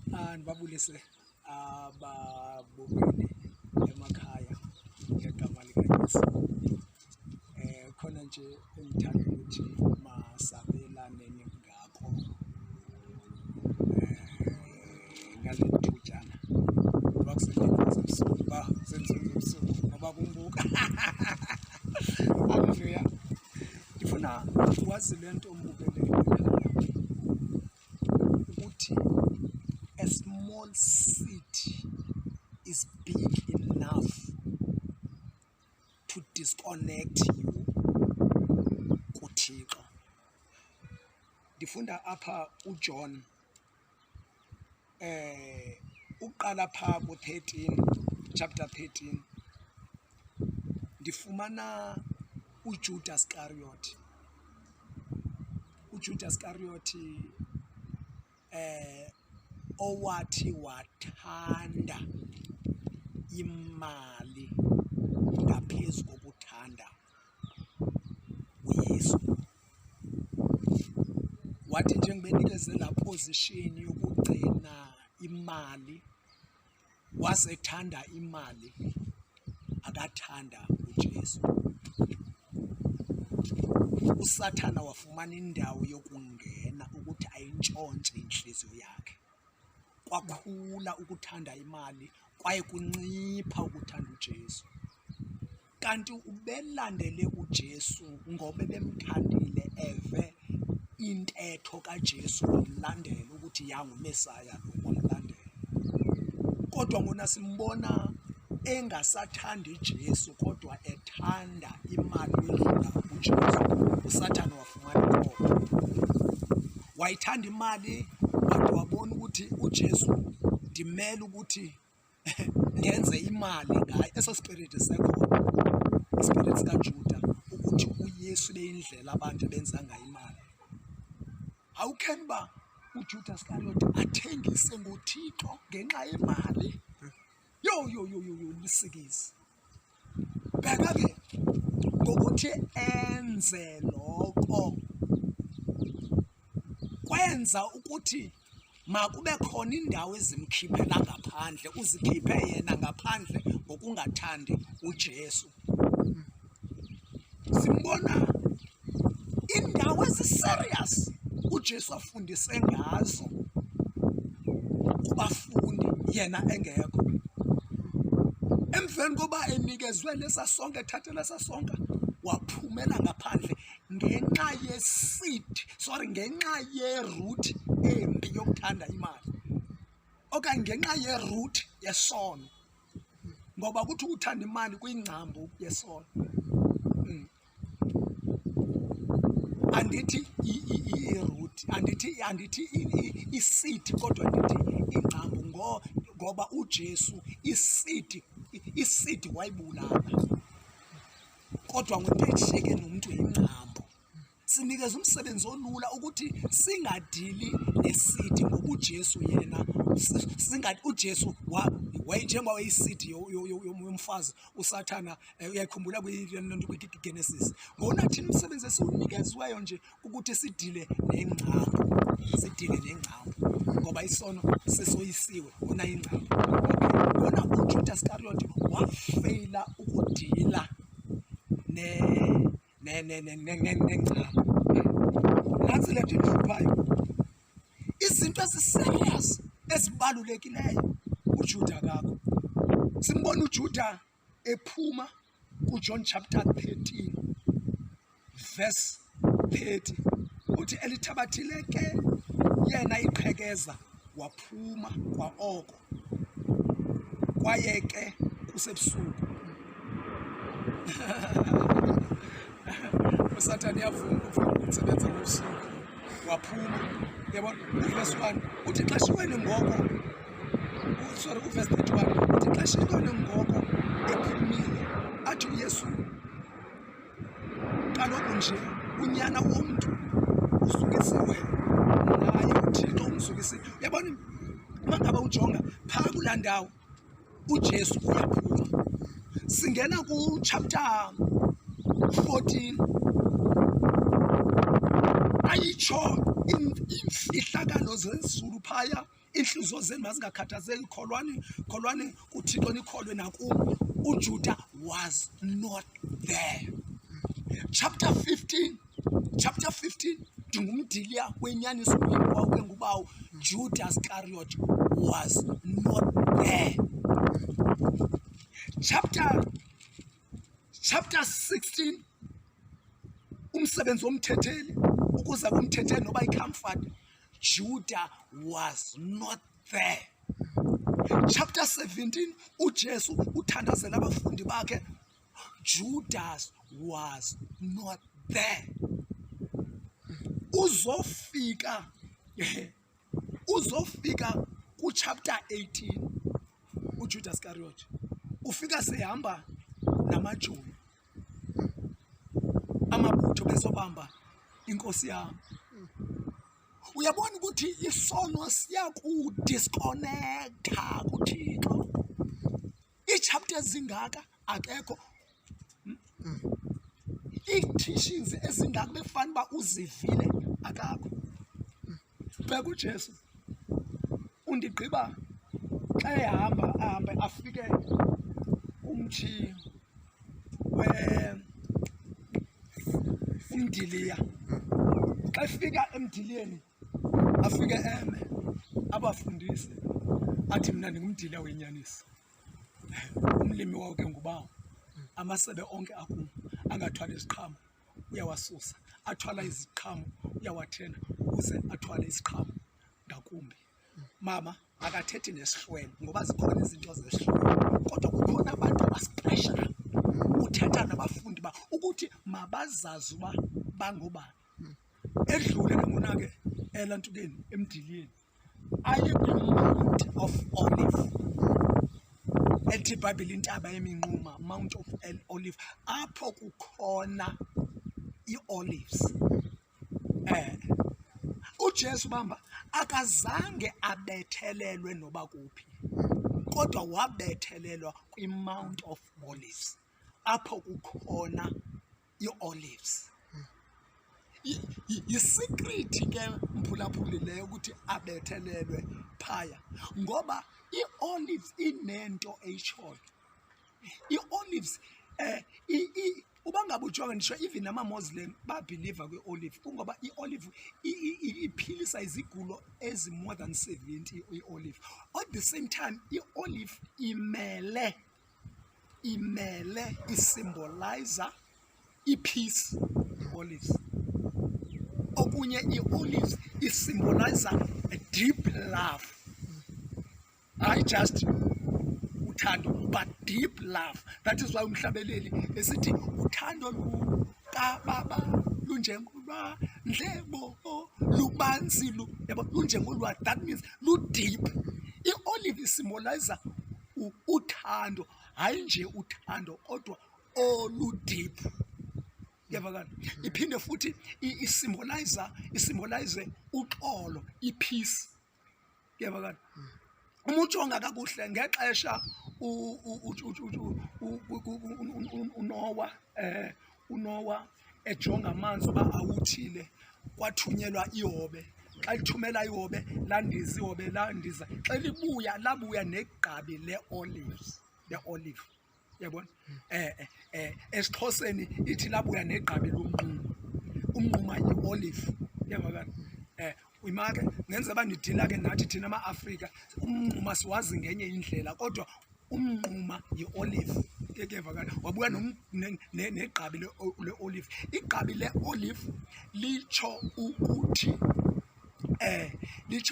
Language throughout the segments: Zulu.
Ndibabulise ababukeli emakhaya ngegama likaYesu. Khona nje engithanda ukuthi masabelane ngakho ngale thutshana ngoba kusebenza ebusuku senzuzo ebusuku ngoba kumbuka. Haleluya. Ngifuna wazi lento ombukele ukuthi a small seed is big enough to disconnect you kuThixo. Ndifunda apha uJohn uqala pha ku-13 chapter 13 ndifumana uJudas Iscariot. uJudas Iscariot owathi wathanda imali ngaphezu kokuthanda uYesu. Wathi njengoba enikezela position yokugcina imali, wasethanda imali akathanda uJesu. uSathana wafumana indawo yokungena ukuthi ayintshontshe inhliziyo yakhe. Kwakhula ukuthanda imali kwaye kuncipha ukuthanda uJesu. Kanti ubelandele uJesu ngoba bemthandile eve intetho kaJesu wamlandela ukuthi yangumesaya wamlandela. Kodwa ngona simbona engasathanda uJesu kodwa ethanda imali wedlula uJesu. uSathana wafumana inkomo. Wayithanda imali wathi wabona ukuthi uJesu ndimele ukuthi ndenze imali ngaye. Eso spirit sekhona, ispirit sikaJuda, ukuthi uYesu beyindlela abantu benza ngayo imali. How can ba uJudas Iscariot athengise ngoThixo ngenxa yemali? Yo lisikisi. Bheka ke ngokuthi enze lokho kwenza ukuthi makube khona indawo ezimkhiphela ngaphandle, uzikhiphe yena ngaphandle ngokungathandi uJesu. Simbona indawo eziserious uJesu afundise ngazo kubafundi yena engekho. Emveni koba enikezwe lesasonke, ethathe lesasonke, waphumela ngaphandle ngenxa ngenxa ye-root embi yokuthanda imali, okanye ngenxa ye-root yesono, ngoba kuthi ukuthanda imali kuyingcambu yesono. Andithi i-root, andithi i-seed, kodwa ndithi ingcambu ngoba uJesu i-seed wayibulala, kodwa ngempesheke nomuntu ingcambu. Sinikeza umsebenzi olula ukuthi singadili ne-seed ngoba uJesu yena uJesu njengoba wayeyi-seed yomfazi uSathana. Uyayikhumbula kwiGenesis ngona thina umsebenzi esiwunikezweyo nje ukuthi sidile nengcambu, ngoba isono sesoyisiwe ngona ingcambu. Ngona uJudas Iscariot wafeyila ukudila nengcambu. Nansi le nto ihluphayo, izinto eziserious ezibalulekileyo uJuda kakho. Simbona uJuda ephuma kuJohn chapter 13 verse 30 uthi elithabathile ke yena iqhekeza waphuma kwaoko, kwaye ke kusebusuku. uSathana yavuma ukusebenza ngobusuku, waphuma. Yabona uverse 1 uthi xa shiweni ngoko, uverse 31 uthi xa shiweni ngoko ephumile, athi uYesu kaloku nje unyana womntu usukisiwe naye uThixo umsukisiwe. Uyabona uma ngabe ujonga phaa kulaa ndawo uJesu uyaphuma. Singena ku-chapter 14 ayitsho imfihlakalo zezulu phaya, inhliziyo zenu mazingakhathazeki, kholwani kuThixo nikholwe nakubo. uJudah was not there. Chapter 15, ndingumdiliya wenyaniso wawuke ngubawo, Judas Iscariot was not there. Chapter 16, umsebenzi womthetheli, ukuza kumthetheli noba comfort, Judah was not there. Chapter 17, uJesu uthandazela abafundi bakhe, Judas was not there. Uzofika ku-chapter 18, uJudas Iscariot ufika sehamba namajoni, amabutho bezobamba inkosi yami. Uyabona ukuthi isono siyakudisconnecta kuThixo. Ichapters zingaka akekho, i-teachings ezingaka bekufanele uba uzivile akakho. Bheka uJesu undigqiba xa ahambe afike umthi umdiliya. Xa efika emdiliyeni afike eme abafundisi athi mina ndingumdiliya wenyaniso. Umlimi wawuke ngubawo, amasebe onke akum, angathwala iziqhamo uyawasusa, athwala iziqhamo uyawathena ukuze athwale isiqhamo ngakumbi. Mama akathethi nesihlwele ngoba zikhona izinto zesihlwele, kodwa kukhona abantu abasiqesha uthetha nabafundi ba ukuthi mabazazi uba bangobani. Edlule nangona-ke elantukeni emdiliyeni aye kwi-Mount of Olive, ethi iBhayibhile intaba yeminquma, Mount of Olive, apho kukhona ii-olives. uJesu bamba akazange abethelelwe noba kuphi, kodwa wabethelelwa kwi-Mount of Olives, apho kukhona ii-olives. Yisikrithi ke mphulaphuli leyo ukuthi abethelelwe phaya, ngoba ii-olives inento eyitshoyo. Ii-olives uba ngabe ujonga ndisho even ama-Muslim babhiliva kwi-olive, kungoba i-olive iphilisa izigulo ezi-more than 70 i-olive. At the same time i-olive imele isimbolizer i-peace, i-olives. Okunye i-olives isimbolizer a deep love, hayi just uthando but deep love. That is why umhlabeleli esithi uthando lukababa lunjengolwa ndlebo lubanzi lunjengolwa. That means lu-deep. I-olive isimbolizer uthando, hayi nje uthando kodwa olu-deep. Yabakani, iphinde futhi isimbolize uxolo, i-peace. Yabakani, uma ujonga kakuhle ngexesha uNowa ejonga amanzi uba awuthile, kwathunyelwa ihobe. Xa lithumela ihobe landiza ihobe landiza, xa labuya negqabi le-olive. Yabona, esiXhoseni ithi labuya negqabi umnquma i-olive. Yabakani, uyimake ngenza uba ndidila ke nathi thina ama-Afrika umnquma siwazi ngenye indlela, kodwa umnquma yi-olive. Kuyevakala, wabuya negqabi le-olive. Igqabi le-olive litsho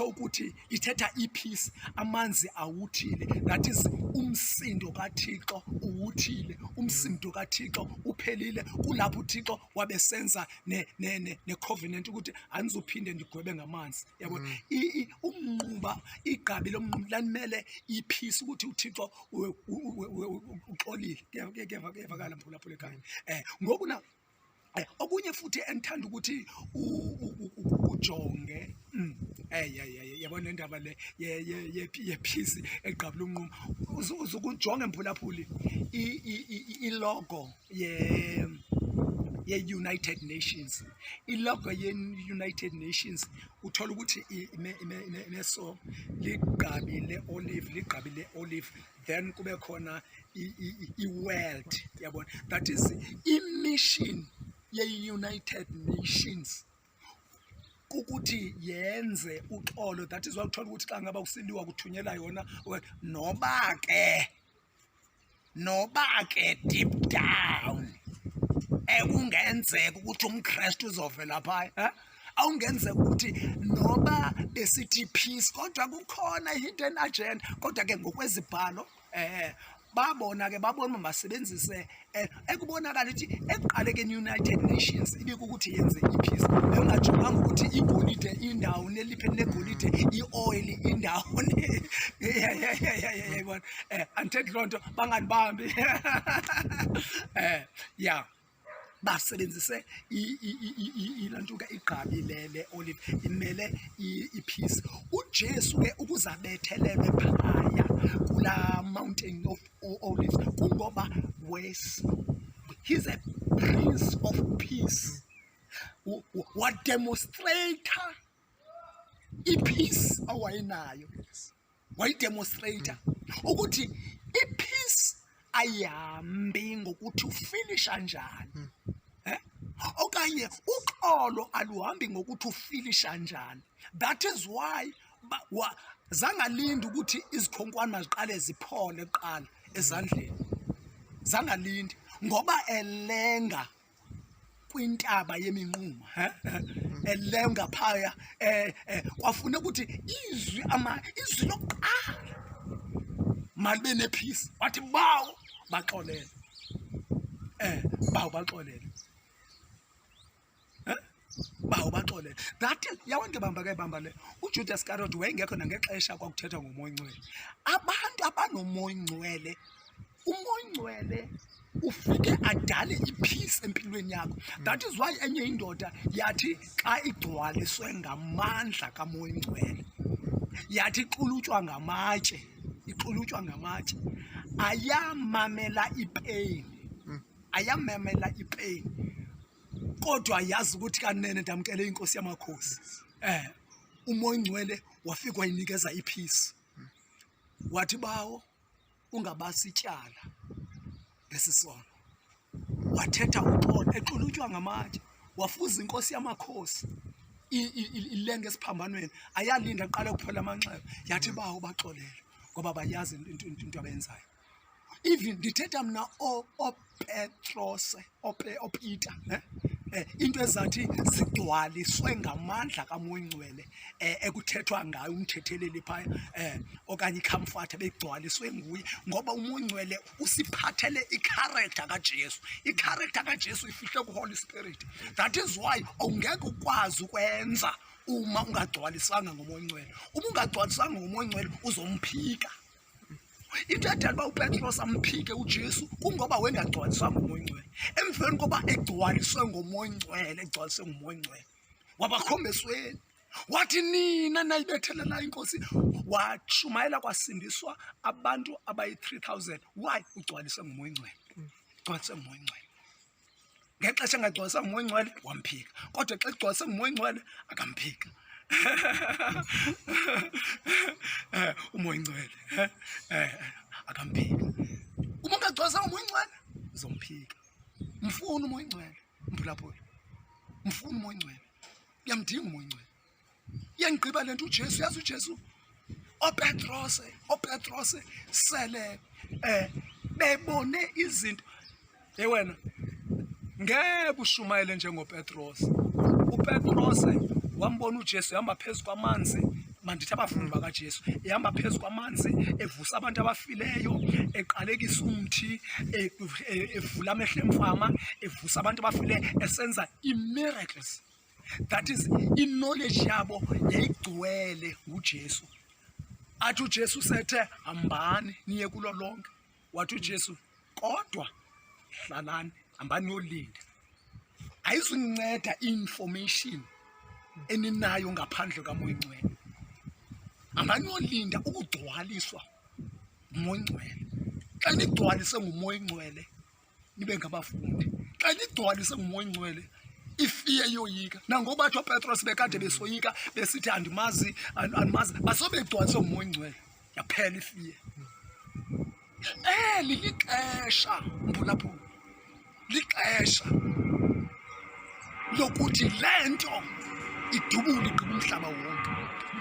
ukuthi ithetha i-peace, amanzi awuthile. That is umsindo kaThixo uwuthile, umsindo kaThixo uphelile. Kulapho uThixo wabesenza ne-covenant ukuthi anizuphinde ndigwebe ngamanzi. Yabona, umnquba, igqabi lomnquba lamele i-peace, ukuthi uThixo uxolile. Kuyevakala mphulaphula ekhaya. Ngoku na okunye futhi endithanda ukuthi ujonge, yabona indaba le ye-peace egqabi lomnquba, uze ukujonge mphulaphuli ilogo ye-United Nations. Ilogo ye-United Nations uthola ukuthi imeso ligqabi le-olive, then kube khona i-world, yabona, that is i-mission ye-United Nations ukuthi yenze uxolo. That is why uthola ukuthi xa ngaba usiliwa kuthunyelwa yona, noba ke deep down ekungenzeka ukuthi umKristu uzovela phaya, awungenzeka ukuthi noba besithi peace kodwa kukhona hidden agenda. Kodwa ke ngokwezibhalo babona masebenzise ekubonakala ukuthi ekuqalekeni United Nations ibike ukuthi yenze ipeace, engajonganga ukuthi igolide indawo neliphe negolide, i-oil indawo yayibona andithethi loo nto banganibambi ya basebenzise ilantuka igqabi le-olive imele ipeace. uJesu ke ukuzabethelelwe phaya kula mountain of olives kungoba he's a prince of peace, wademonstrator ipeace awayenayo, wayidemonstrator ukuthi ipeace ayihambi ngokuthi ufinisha njani, okanye uxolo aluhambi ngokuthi ufilisha njani. That is why zangalindi ukuthi izikhonkwane maziqale ziphole kuqala ezandleni, zangalindi ngoba elenga kwintaba yeminquma, elenga phaya kwafuna ukuthi izwi lokuqala malibe nepeace, wathi bawo baxolele, baxolele, baxolele. That yabantu bamba le uJudas Iscariot wayengekho nangexesha kwakuthethwa ngomoya ongcwele. Abantu abanomoya ongcwele, umoya ongcwele ufike adale ipeace empilweni yakho. That is why enye indoda yathi xa igcwaliswe ngamandla kamoya ongcwele, yathi iqulutywa ngamatye, ayamamela ipain, kodwa yazi ukuthi kanene ndamkele inkosi yamakhosi. Umoya ongcwele wafika wayinikeza ipeace, wathi bawo ungabasi ityala ngesisono, wathetha uxolo equlutywa ngamatye, wafuza inkosi yamakhosi ilenge esiphambanweni, ayalinda aqale kuphela amanxeba, yathi bawo baxolele ngoba bayazi into abayenzayo. Even ndithetha mna oPetrose, oPeter, into ezathi zigcwaliswe ngamandla kamoya ongcwele ekuthethwa ngayo umthetheleli phaya, okanye ikhamfatha begcwaliswe nguye, ngoba umoya ongcwele usiphathele ikharacter kaJesu. Ikharacter kaJesu ifihle kuHoly Spirit. That is why awungeke ukwazi ukwenza uma ungagcwalisanga ngomoya ongcwele. Uma ungagcwalisanga ngomoya ongcwele uzomphika. Into edala uba uPetros amphike uJesu kungoba wengagcwaliswanga ngomoya ongcwele. Emveni koba egcwaliswe ngomoya ongcwele, wabakhomba esweni, wathi nina nayibethelela inkosi, washumayela kwasindiswa abantu abayi-3,000. Why? Ugcwaliswe ngomoya ongcwele. Ngexesha engagcwaliswanga ngomoya ongcwele wamphika, kodwa xa egcwaliswe ngomoya ongcwele akamphika. Umoya ongcwele akamphika. Uma ungagcwaliswanga ngomoya ongcwele uzomphika. Mfuna umoya ongcwele, mphulaphula, mfuna umoya ongcwele, uyamdinga umoya ongcwele. Iyangigqiba lento uJesu, yazi uJesu oPetrose sele bebone izinto. Wena ngeke ushumayele njengoPetrose. uPetrose wambona uJesu ehamba phezu kwamanzi, mandithi abafundi bakaJesu, ehamba phezu kwamanzi evusa abantu abafileyo, eqalekisa umthi, evula amehlo emfama, evusa abantu abafileyo, esenza i-miracles. That is i-knowledge yabo yayigcwele nguJesu. Athi uJesu sethe hambani niye kulo lonke, wathi uJesu kodwa hlalani, hambani yolinda. Ayizunceda i-information eninayo ngaphandle kamoya ongcwele. Hambani yolinda ukugcwaliswa ngumoya ongcwele. Xa nigcwalise ngumoya ongcwele nibe ngabafundi, xa nigcwalise ngumoya ongcwele Ifear yoyika. Nangoba bathi Petros bekade besoyika besithi andimazi basobe egcwaliswe ngumoya ongcwele. Yaphela ifear. Lilixesha mphulaphula. Lixesha lokuthi lento idubule igqiba umhlaba wonke.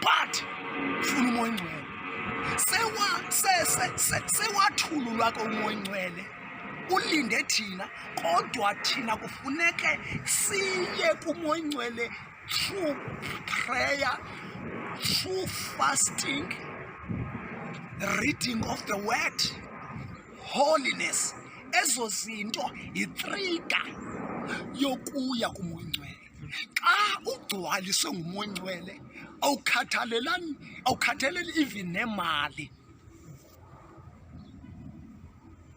But ufuna umoya ongcwele. Sewathululwa komoya ongcwele. Ulinde thina kodwa thina kufuneke siye kumoya ongcwele through prayer, through fasting, reading of the word, holiness. Ezo zinto yitrigger yokuya kumoya ongcwele. Xa ugcwaliswe ngumoya ongcwele awukhathaleli even nemali.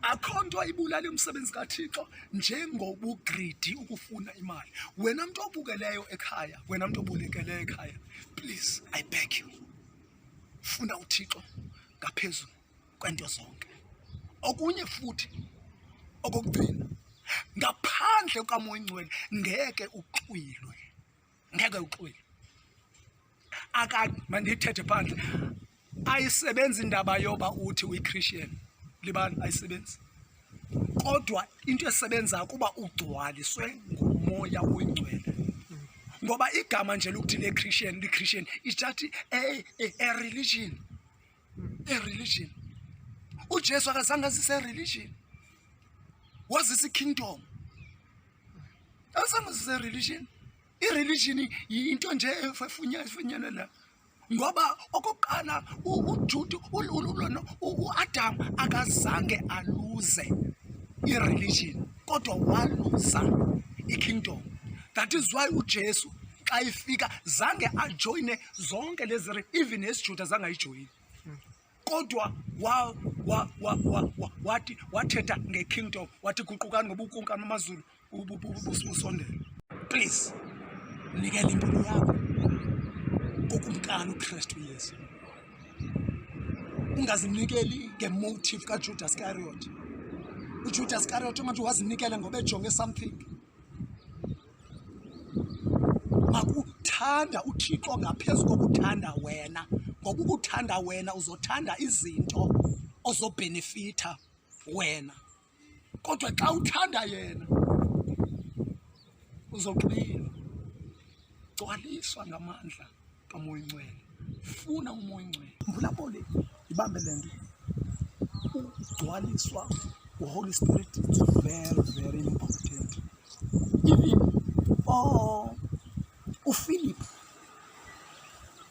Akho nto ibulala umsebenzi kaThixo njengobugreedy ukufuna imali. Wena mntu obukeleyo ekhaya, wena mntu obulekeleyo ekhaya, please I beg you, funa uThixo ngaphezulu kwento zonke. Okunye futhi okokugcina, ngaphandle kamoya ongcwele ngeke uxwilwe. Ngeke uxwilwe. Mandithethe phandle. Ayisebenzi indaba yoba uthi uyiChristian. Libali ayisebenzi. Kodwa into esebenza kuba ugcwaliswe ngumoya oyingcwele. Ngoba igama nje lokuthi le-Christian is just a religion. A religion. uJesu akazange azise religion. Wazisa kingdom. Akazange azise religion. I-religion yinto nje efunyana la. Ngoba okokuqala uAdam akazange aluze i-religion kodwa waluza i-kingdom. That is why uJesu xa ifika zange ajoyine zonke lezi, even esiJuda zange ayijoyine. Kodwa wathi wathetha nge-kingdom, wathi guqukani ngoba ubukumkani amazulu busondele. Please nikela impilo yakho kokumkani uKristu Yesu. Ungazinikeli ngemotive kaJudas Iscariot. uJudas Iscariot manje wazinikela ngoba ejonge something. Makuthanda uThixo ngaphezu kokuthanda wena, ngoba ukuthanda wena uzothanda izinto ozobhenefitha wena. Kodwa xa uthanda yena uzoxila. Gcwaliswa ngamandla kamoya ongcwele. Funa umoya ongcwele. Mphulaphuli ibambe lento. Ugcwaliswa uHoly Spirit is very, very important. Even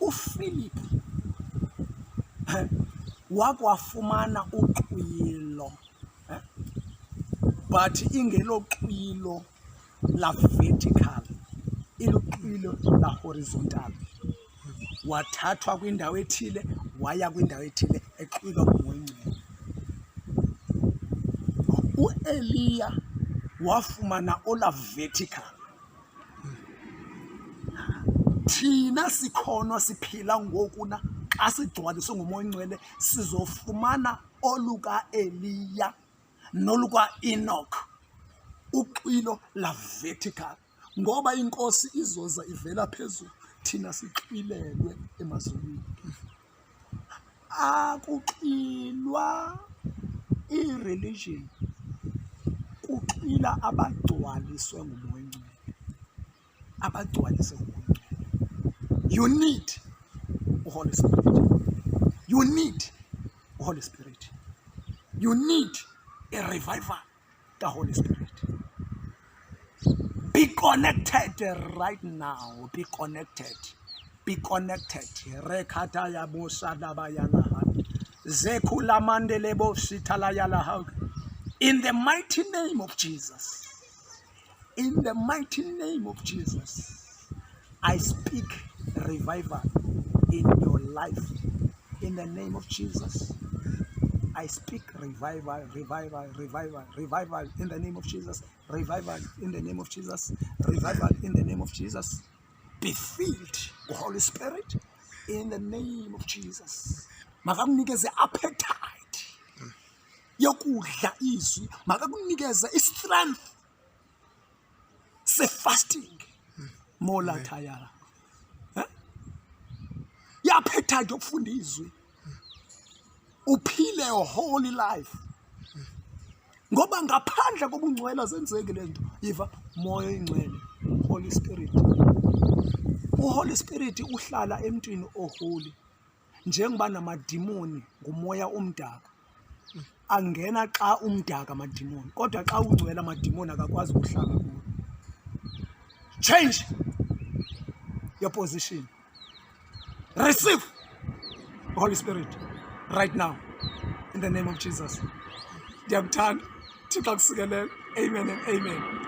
uPhilip wakwafumana uxwilo, but ingeloxwilo la vertical, iluxwilo la horizontal. Wathathwa kwindawo ethile waya kwindawo ethile exwilwa ngumoya ongcwele. uEliya wafumana ola vertical. Thina sikhona siphila ngokuna xa sigcwaliswe ngumoya ongcwele sizofumana oluka Eliya noluka Enoch, uxwilo la vertical. Ngoba inkosi izoza ivela phezulu, thina sixwilelwe emazulwini. Akuxwilwa i-religion, kuxwila abagcwaliswe ngumoya ongcwele. Abagcwaliswe ngumoya ongcwele. You need the Holy Spirit. You need the Holy Spirit. You need a revival, the Holy Spirit. Be connected right now. Be connected. Be connected. Rekata ya boshada bayala. Zekula mandele boshitala yala. In the mighty name of Jesus. In the mighty name of Jesus, I speak revival in your life. In the name of Jesus, I speak revival, revival, revival, revival in the name of Jesus, revival in the name of Jesus, revival in the name of Jesus. Be filled with the Holy Spirit in the name of Jesus. Makakunikeze appetite yokudla izwi, makakunikeze strength. se-fasting mola thayara yaphetayo ukufunda izwi uphile a holy life ngoba ngaphandle kobungcwele azenzeki lento yiva moya oyingcwele Holy Spirit uHoly Spirit uhlala emntwini oholy njengoba namadimoni ngumoya omdaka angena xa umdaka amadimoni kodwa xa ungcwele amadimoni akakwazi ukuhlala kuwo. Change your position. Receive the Holy Spirit right now in the name of Jesus. Ndiyakuthanda. Thixo akusikelele. Amen and amen.